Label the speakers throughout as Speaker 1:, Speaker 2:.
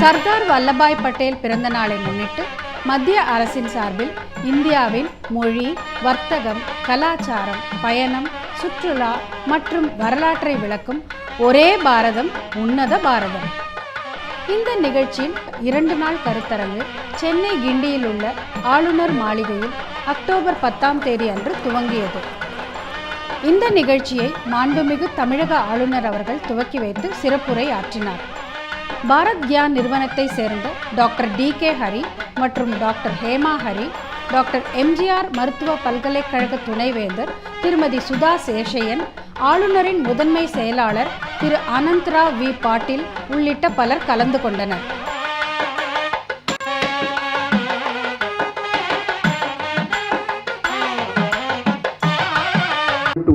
Speaker 1: சர்தார் வல்லபாய் பட்டேல் பிறந்த நாளை முன்னிட்டு மத்திய அரசின் சார்பில் இந்தியாவின் மொழி, வர்த்தகம், கலாச்சாரம், பயணம், சுற்றுலா மற்றும் வரலாற்றை விளக்கும் ஒரே பாரதம் உன்னத பாரதம். இந்த நிகழ்ச்சியின் 2 நாள் கருத்தரங்கு சென்னை கிண்டியில் உள்ள ஆளுநர் மாளிகையில் அக்டோபர் 10ஆம் தேதி அன்று துவங்கியது. இந்த நிகழ்ச்சியை மாண்புமிகு தமிழக ஆளுநர் அவர்கள் துவக்கி வைத்து சிறப்புரை ஆற்றினார். பாரத் கியான் நிறுவனத்தை சேர்ந்த டாக்டர்.டி.கே.ஹரி மற்றும் டாக்டர்.ஹேமாஹரி, டாக்டர் எம்ஜிஆர் மருத்துவ பல்கலைக்கழக துணைவேந்தர் திருமதி சுதா சேஷையன், ஆளுநரின் முதன்மை செயலாளர் திரு அனந்த்ராவ் வி பாட்டீல் உள்ளிட்ட பலர் கலந்து கொண்டனர்.
Speaker 2: To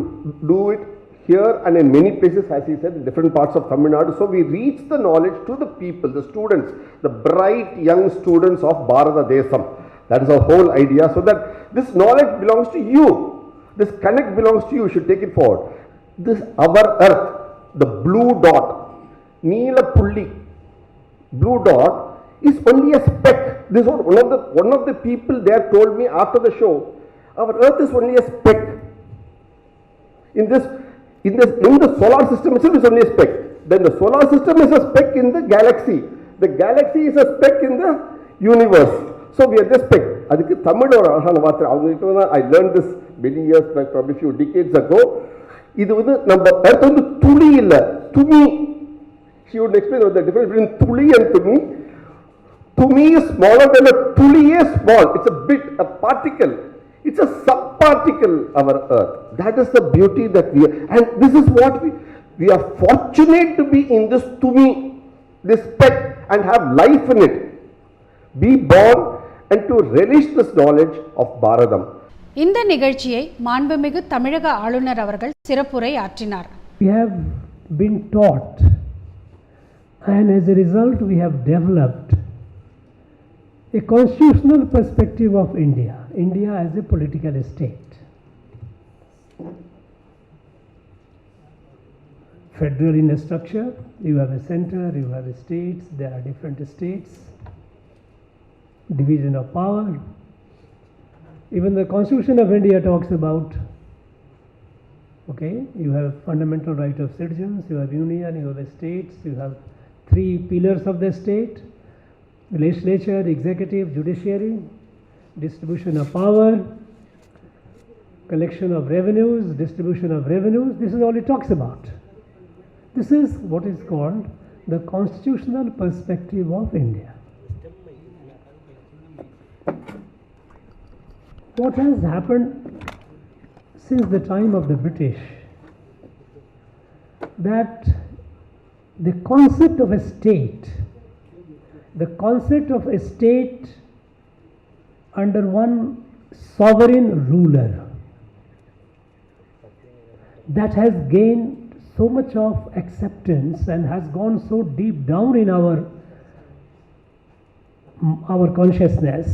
Speaker 2: do it here and in many places, as he said, in different parts of Tamil Nadu. So we reach the knowledge to the people, the students, the bright young students of Bharata Desam. That is our whole idea. So that this knowledge belongs to you. This connect belongs to you. You should take it forward. This our earth, the blue dot, Neela Pulli, blue dot is only a speck. This is what one of the people there told me after the show. Our earth is only a speck. In the solar system itself is only a speck. Then the solar system is a speck in the galaxy. The galaxy is a speck in the universe. So we are just speck. Adukku Tamil or Ahana Vatra, I learned this many years back, probably few decades ago. Idu vandu நம்ம earth வந்து துளி இல்ல, துமி. She would explain the difference between tuli and tumi. Tumi is smaller than a tuli is small. It's a bit, a particle. It's a subparticle, our earth. That is the beauty that we are. And this is what we are fortunate to be in this tumi, this speck, and have life in it. Be born and to relish this knowledge of Bharatham.
Speaker 1: இந்த நிகழ்ச்சியை மாண்புமிகு தமிழக ஆளுநர் அவர்கள் சிறப்புரை ஆற்றினார்.
Speaker 3: We have been taught, and as a result we have developed a constitutional perspective of India as a political state. Federal in a structure, you have a center, you have states, there are different states, division of power. Even the Constitution of India talks about, okay, you have fundamental right of citizens, you have union, you have states, you have 3 pillars of the state: legislature, executive, judiciary, distribution of power, collection of revenues, distribution of revenues. This is all it talks about. This is what is called the constitutional perspective of India. What has happened since the time of the British, that the concept of a state, the concept of a state under one sovereign ruler, that has gained so much of acceptance and has gone so deep down in our consciousness,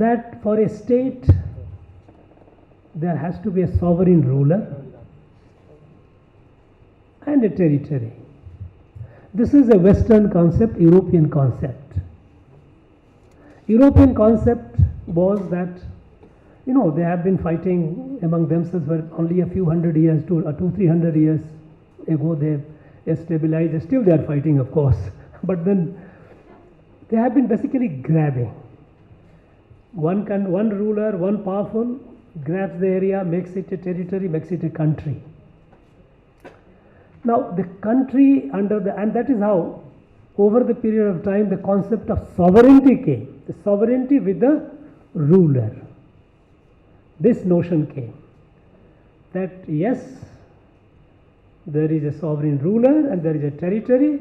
Speaker 3: that for a state there has to be a sovereign ruler and a territory. This is a Western concept, European concept. European concept was that, they have been fighting among themselves for only a few hundred years, 200-300 years ago they stabilized. Still they are fighting, of course, but then they have been basically grabbing. One ruler, one powerful, grabs the area, makes it a territory, makes it a country. Now the country and that is how over the period of time the concept of sovereignty came. The sovereignty with the ruler. This notion came that yes, there is a sovereign ruler and there is a territory,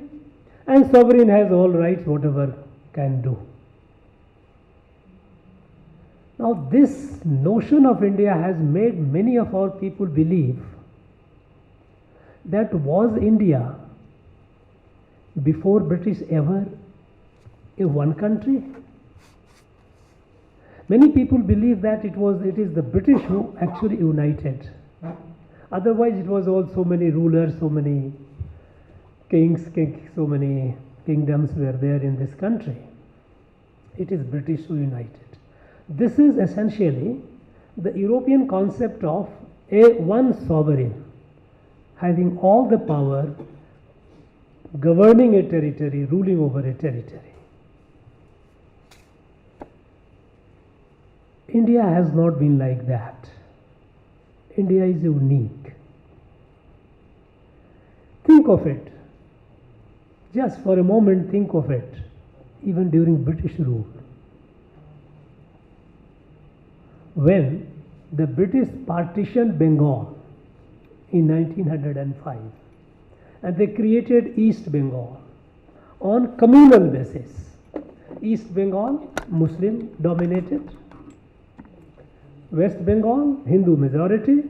Speaker 3: and sovereign has all rights whatever can do. Now this notion of India has made many of our people believe that was India before British ever a one country? Many people believe that it is the British who actually united. Otherwise it was all so many rulers, so many so many kingdoms were there in this country. It is British who united. This is essentially the European concept of one sovereign having all the power, governing a territory, ruling over a territory. India has not been like that. India is unique. Think of it. Just for a moment, think of it. Even during British rule, when the British partitioned Bengal in 1905 and they created East Bengal on communal basis. East Bengal, Muslim dominated. West Bengal, Hindu majority.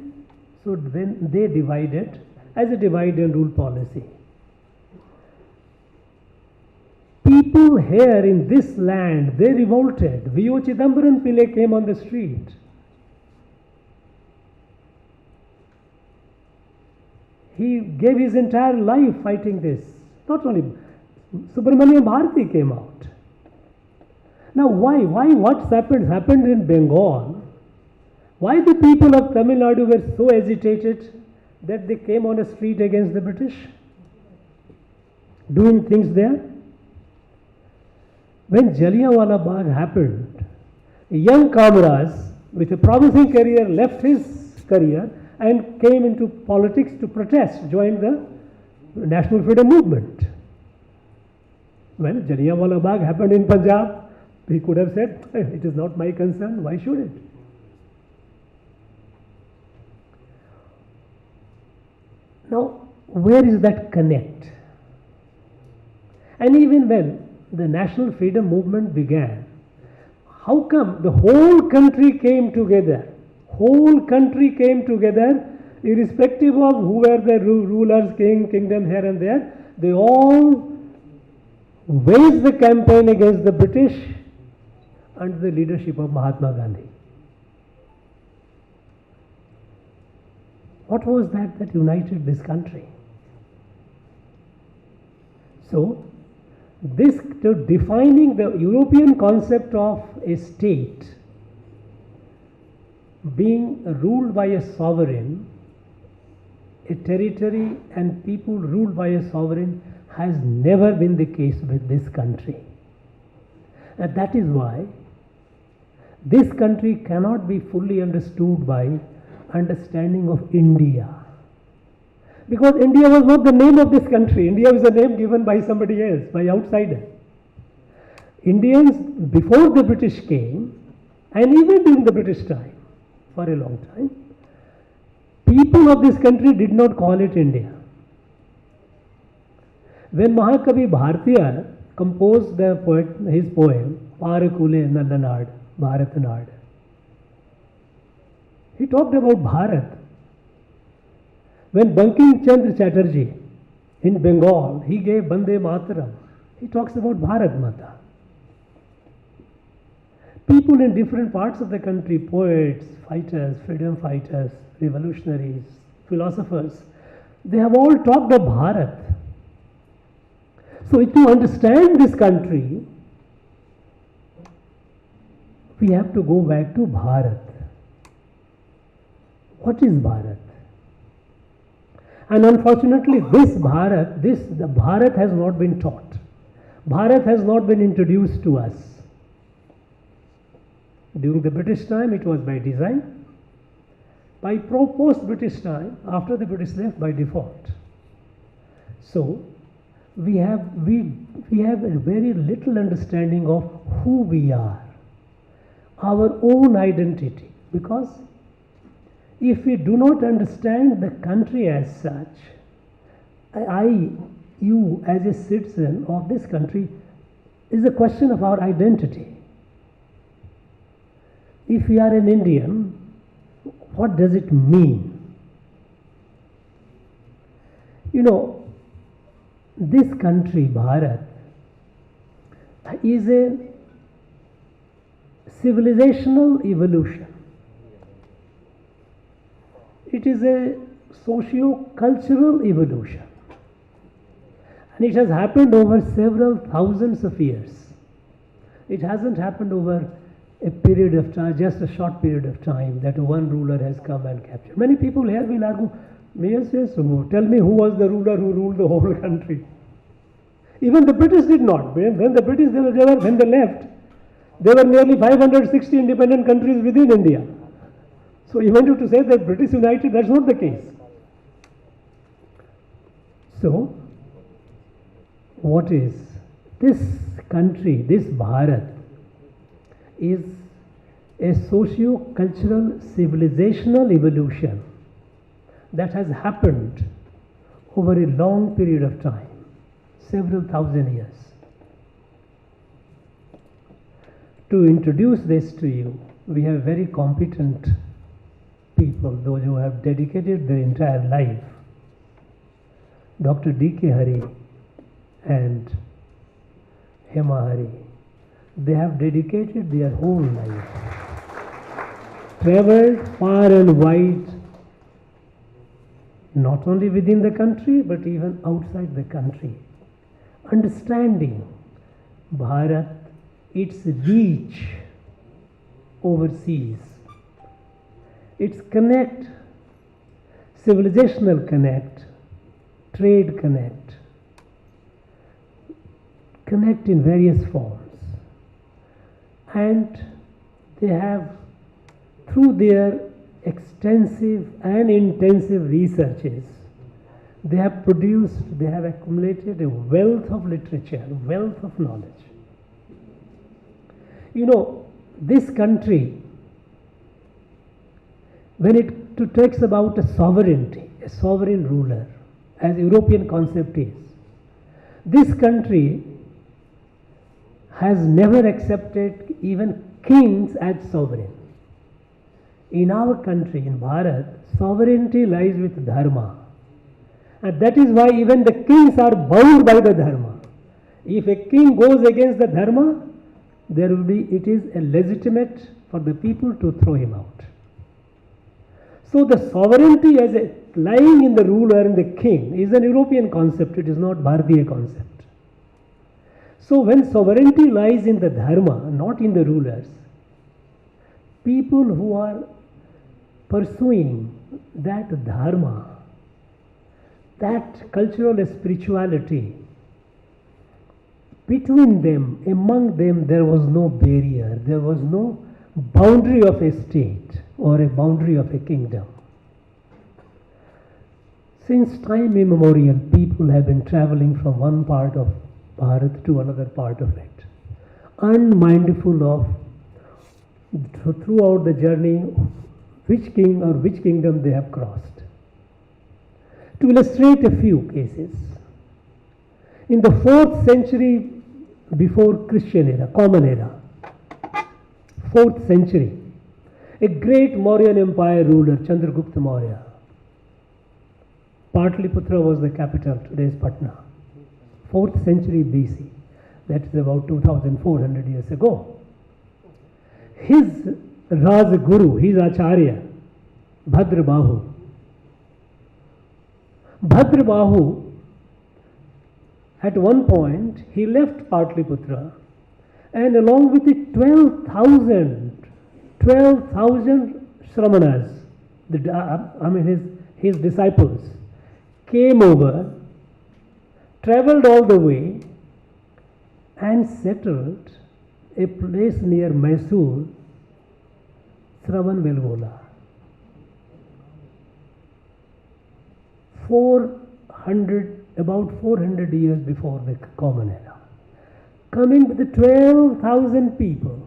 Speaker 3: So when they divided as a divide and rule policy, people here in this land, they revolted. V.O. Chidambaram Pillai came on the street. He gave his entire life fighting this. Not only Subramaniam Bharati came out. Now why what happened in Bengal? Why the people of Tamil Nadu were so agitated that they came on a street against the British? Doing things there? When Jallianwala Bagh happened, a young Kamraj with a promising career left his career and came into politics to protest, joined the National Freedom Movement. Well, Jallianwala Bagh happened in Punjab. He could have said, it is not my concern, why should it? Now, where is that connect? And even when the National Freedom Movement began, how come the whole country came together? Whole country came together, irrespective of who were the rulers, kingdom here and there. They all waged the campaign against the British under the leadership of Mahatma Gandhi. What was that united this country? So, defining the European concept of a state being ruled by a sovereign, a territory and people ruled by a sovereign has never been the case with this country. And that is why this country cannot be fully understood by understanding of India. Because India was not the name of this country. India was a name given by somebody else, by outsider. Indians, before the British came, and even during the British time, for a long time, people of this country did not call it India. When Mahakavi Bharatiya composed his poem, Parakule Nandanad, Bharatnad, he talked about Bharat. When Bankim Chandra Chatterjee in Bengal, he gave Bande Mataram, he talks about Bharat Mata. People in different parts of the country, poets, fighters, freedom fighters, revolutionaries, philosophers, they have all talked of Bharat. So to understand this country, we have to go back to Bharat. What is Bharat? And unfortunately, the Bharat has not been taught. Bharat has not been introduced to us. During the British time, it was by design. By post-British time, after the British left, by default. So, we have a very little understanding of who we are, our own identity, because if we do not understand the country as such, you as a citizen of this country, is a question of our identity. If we are an Indian, what does it mean? You know, this country, Bharat, is a civilizational evolution. It is a socio-cultural evolution. And it has happened over several thousands of years. It hasn't happened over a period of time, just a short period of time, that one ruler has come and captured. Many people here will argue, yes, tell me who was the ruler who ruled the whole country. Even the British did not. When the British, when they left, there were nearly 560 independent countries within India. So you want you to say that British united, that's not the case. So, what is this country, this Bharat, is a socio-cultural civilizational evolution that has happened over a long period of time, several thousand years. To introduce this to you, we have very competent people, those who have dedicated their entire life. Dr.D.K.Hari and HemaHari, they have dedicated their whole life, traveled far and wide, not only within the country but even outside the country, understanding Bharat, its reach overseas, its connect, civilizational connect, trade connect, connect in various forms. And they have, through their extensive and intensive researches, they have produced, they have accumulated a wealth of literature, a wealth of knowledge. You know, this country, when it talks about a sovereignty, a sovereign ruler, as European concept is, this country has never accepted even kings as sovereign. In our country, in Bharat, sovereignty lies with dharma. And that is why even the kings are bound by the dharma. If a king goes against the dharma, it is a legitimate for the people to throw him out. So the sovereignty as lying in the ruler and the king is an European concept, it is not Bharatiya concept. So when sovereignty lies in the dharma, not in the rulers, people who are pursuing that dharma, that cultural spirituality, between them, among them, there was no barrier, there was no boundary of a state or a boundary of a kingdom. Since time immemorial, people have been traveling from one part of Bharat to another part of it, unmindful of, throughout the journey, which king or which kingdom they have crossed. To illustrate a few cases, in the 4th century before Christian era, Common Era, 4th century, a great Mauryan Empire ruler, Chandragupta Maurya, Patliputra was the capital, today's Patna, 4th century BC, that is about 2400 years ago. His Rajguru, his Acharya, Bhadrabahu, at one point he left Patliputra, and along with it 12,000 Shramanas, his disciples, came over, travelled all the way and settled a place near Mysore, Sravanbelgola. about 400 years before the Common Era. Coming with the 12,000 people.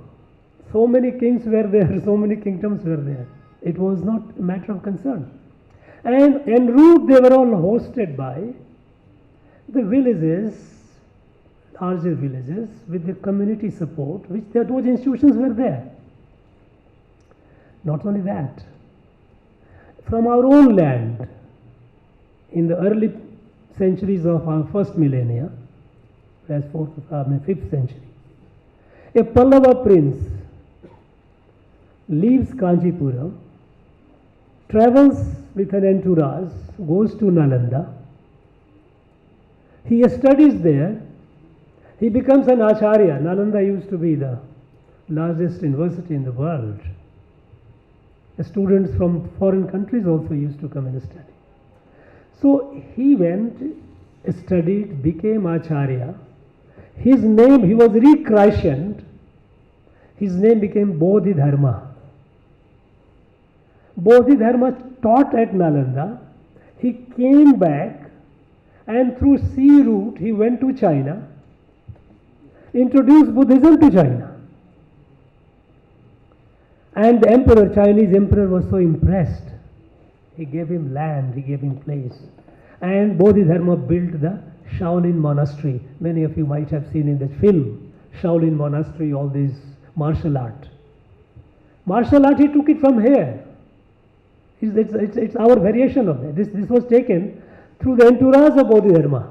Speaker 3: So many kings were there, so many kingdoms were there. It was not a matter of concern. And en route they were all hosted by the villages, larger villages, with the community support, which those institutions were there. Not only that, from our own land, in the early centuries of our first millennia, as 5th century, a Pallava prince leaves Kanchipuram, travels with an entourage, goes to Nalanda, He studies there. He becomes an Acharya. Nalanda used to be the largest university in the world. The students from foreign countries also used to come and study. So he went, studied, became Acharya. His name, he was rechristened. His name became Bodhidharma. Bodhidharma taught at Nalanda. He came back and through sea route he went to China, introduced Buddhism to China. And the emperor, Chinese emperor, was so impressed. He gave him land, he gave him place. And Bodhidharma built the Shaolin monastery. Many of you might have seen in the film, Shaolin monastery, all these martial art. Martial art, he took it from here. It's our variation of that. This was taken through the entourage of Bodhidharma.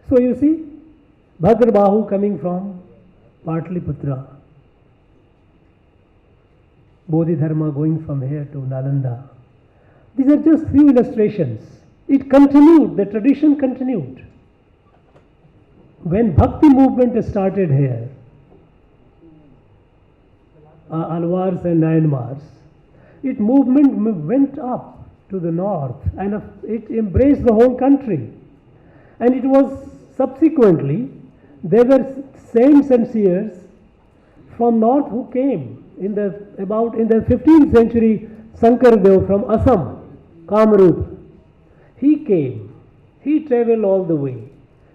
Speaker 3: So you see, Bhadrabahu coming from Patliputra, Bodhidharma going from here to Nalanda. These are just few illustrations. It continued, the tradition continued. When Bhakti movement started here, Alwars and Myanmars, it movement went up to the north and it embraced the whole country. And it was subsequently, there were saints and seers from north who came in the 15th century. Sankardev from Assam, Kamrup, he came. He travelled all the way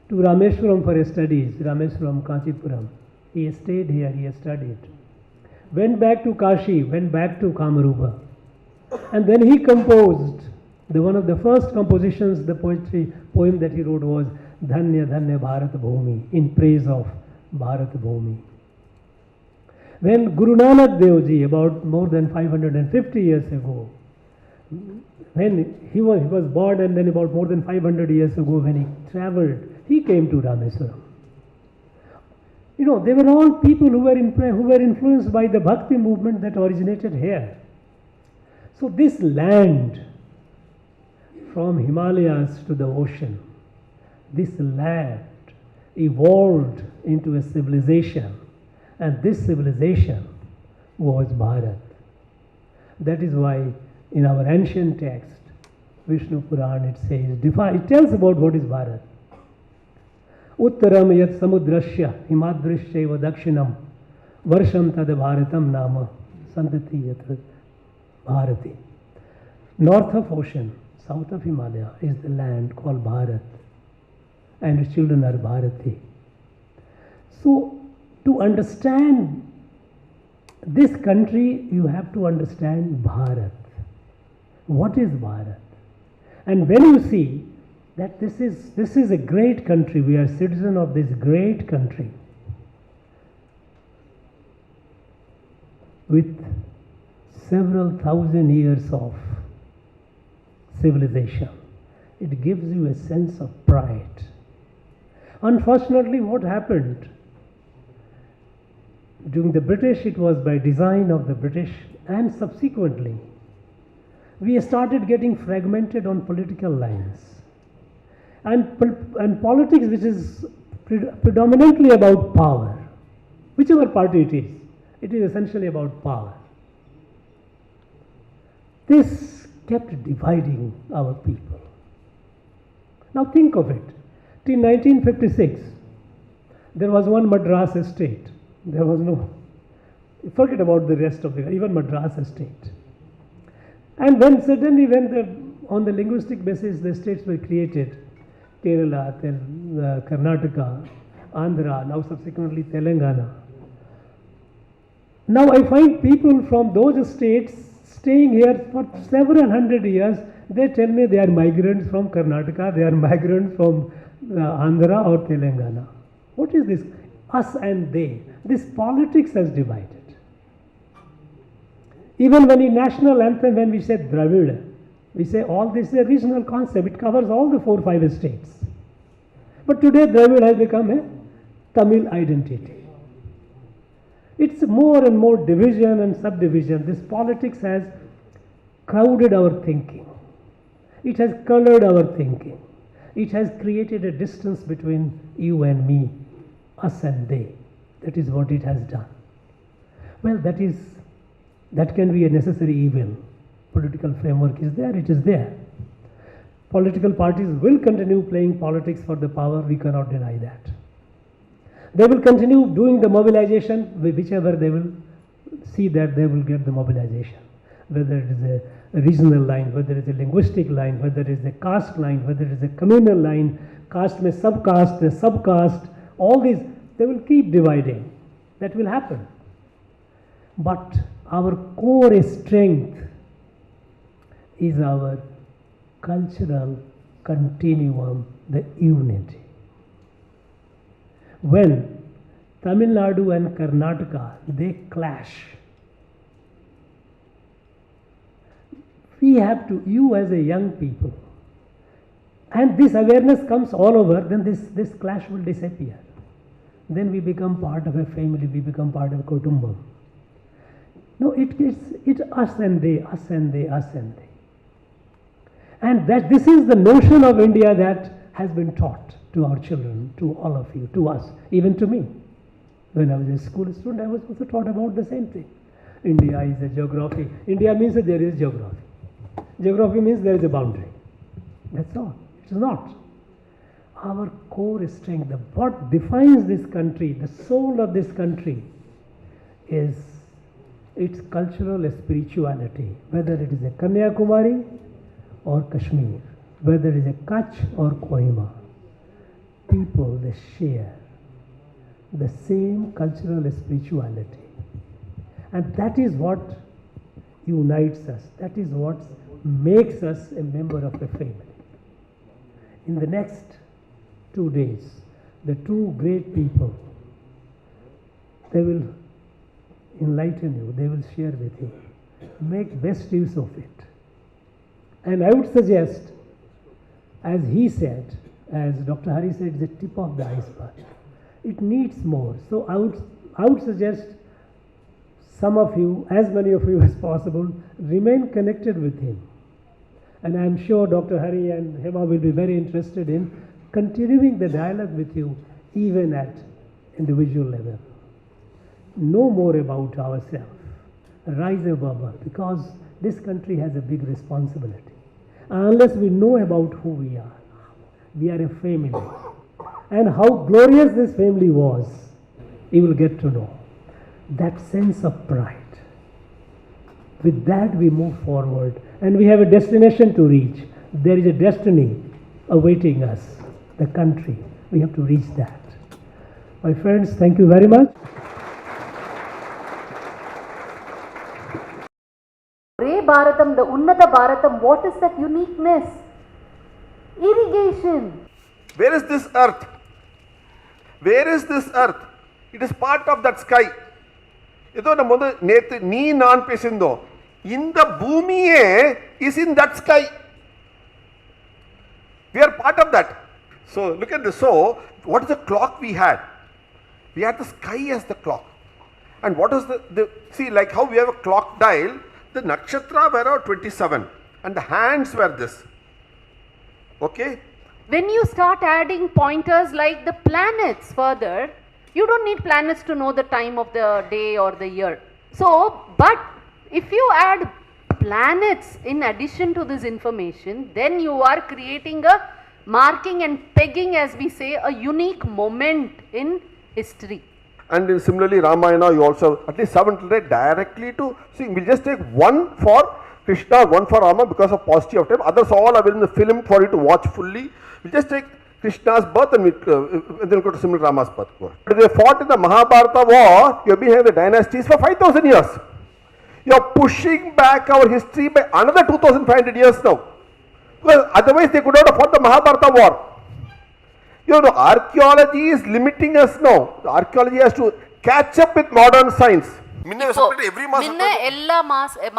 Speaker 3: to Rameswaram for his studies, Rameswaram, Kanchipuram. He stayed here, he studied. Went back to Kashi, went back to Kamarupa. And then he composed, one of the first compositions, the poem that he wrote was Dhanya Dhanya Bharat Bhumi, in praise of Bharat Bhumi. When Guru Nanak Dev Ji, about more than 550 years ago, when he was born, and then about more than 500 years ago when he travelled, he came to Rameswaram. You know, they were all people who were influenced by the Bhakti movement that originated here. So this land, from Himalayas to the ocean, this land evolved into a civilization, and this civilization was Bharat. That is why in our ancient text, Vishnu Puran, it says, it tells about what is Bharat. Uttaram yat samudrasya himadrishya dakshinam varsham tad bharatam nama santati yat bharati. North of ocean, south of Himalaya is the land called Bharat, and its children are Bharati. So to understand this country, you have to understand Bharat. What is Bharat? And when you see that this is a great country, we are citizens of this great country with several thousand years of civilization, it gives you a sense of pride. Unfortunately, what happened during the British, it was by design of the British, and subsequently we started getting fragmented on political lines. And politics, which is predominantly about power, whichever party it is essentially about power. This kept dividing our people. Now think of it. Till 1956, there was one Madras state. There was no, forget about the rest of even Madras state. And when suddenly, on the linguistic basis, the states were created, Kerala, Karnataka, Andhra, now subsequently Telangana. Now I find people from those states staying here for several hundred years. They tell me they are migrants from Karnataka, they are migrants from Andhra or Telangana. What is this? Us and they. This politics has divided. Even when in national anthem, when we say Dravida, we say all this is a regional concept. It covers all the 4-5 states. But today Dravida has become a Tamil identity. It's more and more division and subdivision. This politics has crowded our thinking. It has colored our thinking. It has created a distance between you and me, us and they. That is what it has done. Well, that can be a necessary evil. Political framework is there, it is there. Political parties will continue playing politics for the power, we cannot deny that. They will continue doing the mobilization, whichever they will see that they will get the mobilization. Whether it is a regional line, whether it is a linguistic line, whether it is a caste line, whether it is a communal line, caste mein subcaste, all these, they will keep dividing. That will happen. But our core strength is our cultural continuum, the unity. When Tamil Nadu and Karnataka, they clash, we have to, you as a young people, and this awareness comes all over, then this clash will disappear. Then we become part of a family, we become part of a kutumbam. No, it's us and they, us and they, us and they. And that this is the notion of India that has been taught to our children, to all of you, to us, even to me. When I was a school student, I was also taught about the same thing. India is a geography. India means that there is geography. Geography means there is a boundary. That's all. It is not. Our core strength, what defines this country, the soul of this country, is its cultural spirituality, whether it is a Kanyakumari or Kashmir, whether it is a Kutch or Kohima. People, they share the same cultural spirituality. And that is what unites us. That is what makes us a member of a family. In the next 2 days, the two great people, they will enlighten you, they will share with you. Make best use of it. And I would suggest, as he said, as Dr. Hari said, the tip of the iceberg. It needs more. So I would suggest some of you, as many of you as possible, remain connected with him. And I am sure Dr. Hari and Hema will be very interested in continuing the dialogue with you, even at individual level. Know more about ourselves. Rise above us, because this country has a big responsibility. Unless we know about who we are a family. And how glorious this family was, you will get to know. That sense of pride. With that we move forward, and we have a destination to reach. There is a destiny awaiting us, the country. We have to reach that. My friends, thank you very much.
Speaker 4: Bharatham, the Unnatha Bharatham, what is that uniqueness? Irrigation.
Speaker 2: Where is this earth? Where is this earth? It is part of that sky. ஏதோ நம்ம வந்து நேத்து நீ நான் பேசியிருந்தோம், இந்த பூமியே is in that sky. We are part of that. So look at this. So what is the clock we had? We had the sky as the clock. And what is the see, like how we have a clock dial, the nakshatra were 27 and the hands were this. Okay?
Speaker 4: When you start adding pointers like the planets further, you don't need planets to know the time of the day or the year. So, but if you add planets in addition to this information, then you are creating a marking and pegging, as we say, a unique moment in history.
Speaker 2: And similarly, Ramayana, you also have at least 7 relate directly to, see, we'll just take one for Krishna, one for Rama because of paucity of time. Others all are in the film for you to watch fully. We'll just take Krishna's birth and then go to similar Rama's birth. They fought in the Mahabharata war. You have been having the dynasties for 5,000 years. You are pushing back our history by another 2,500 years now. Well, otherwise they could not have fought the Mahabharata war. You know, archaeology is limiting us now. The archaeology has to catch up with modern science. Every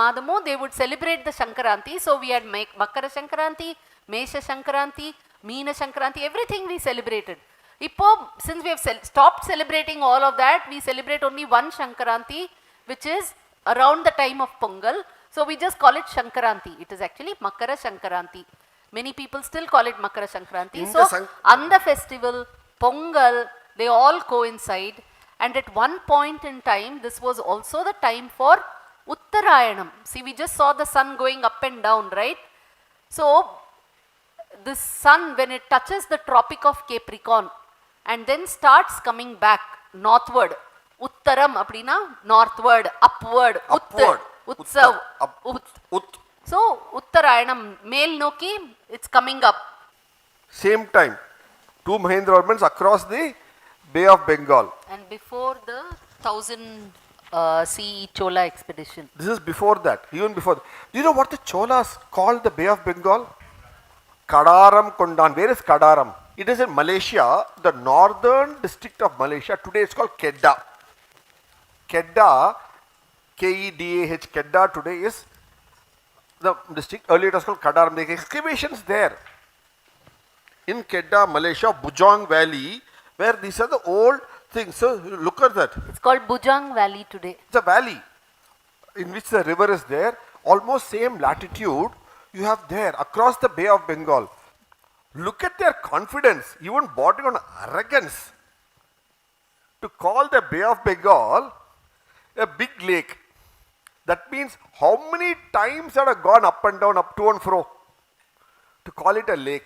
Speaker 4: Madamo, they would celebrate the Shankaranti. So we had Makara Shankaranti, Mesha Shankaranti, Meena Shankaranti, everything we celebrated. Since we have stopped celebrating all of that, we celebrate only one Shankaranti, which is around the time of Pongal. So we just call it Shankaranti. It is actually Makara Shankaranti. Many people still call it Makara Sankranti.
Speaker 2: In
Speaker 4: So,
Speaker 2: the
Speaker 4: Anda festival, Pongal, they all coincide. And at one point in time, this was also the time for Uttarayanam. See, we just saw the sun going up and down, right? So, this sun, when it touches the Tropic of Capricorn and then starts coming back northward, Uttaram appadina, northward, upward,
Speaker 2: Upward.
Speaker 4: Utsav,
Speaker 2: Ut.
Speaker 4: so Uttarayanam, male noki, it's coming up.
Speaker 2: Same time, two Mahendravarmans across the Bay of Bengal.
Speaker 4: And before the 1000 CE Chola expedition.
Speaker 2: This is before that, even before. Do you know what the Cholas called the Bay of Bengal? Kadaram Kondan. Where is Kadaram? It is in Malaysia, the northern district of Malaysia. Today it's called Kedah. Kedah, Kedah, Kedah today is the district. Earlier it was called Kadaram. There are excavations there. In Kedah, Malaysia, Bujang Valley, where these are the old things. So look at that.
Speaker 4: It's called Bujang Valley today.
Speaker 2: It's a valley in which the river is there. Almost same latitude you have there across the Bay of Bengal. Look at their confidence, even bordering on arrogance, to call the Bay of Bengal a big lake. That means how many times have I gone up and down, up to and fro, to call it a lake.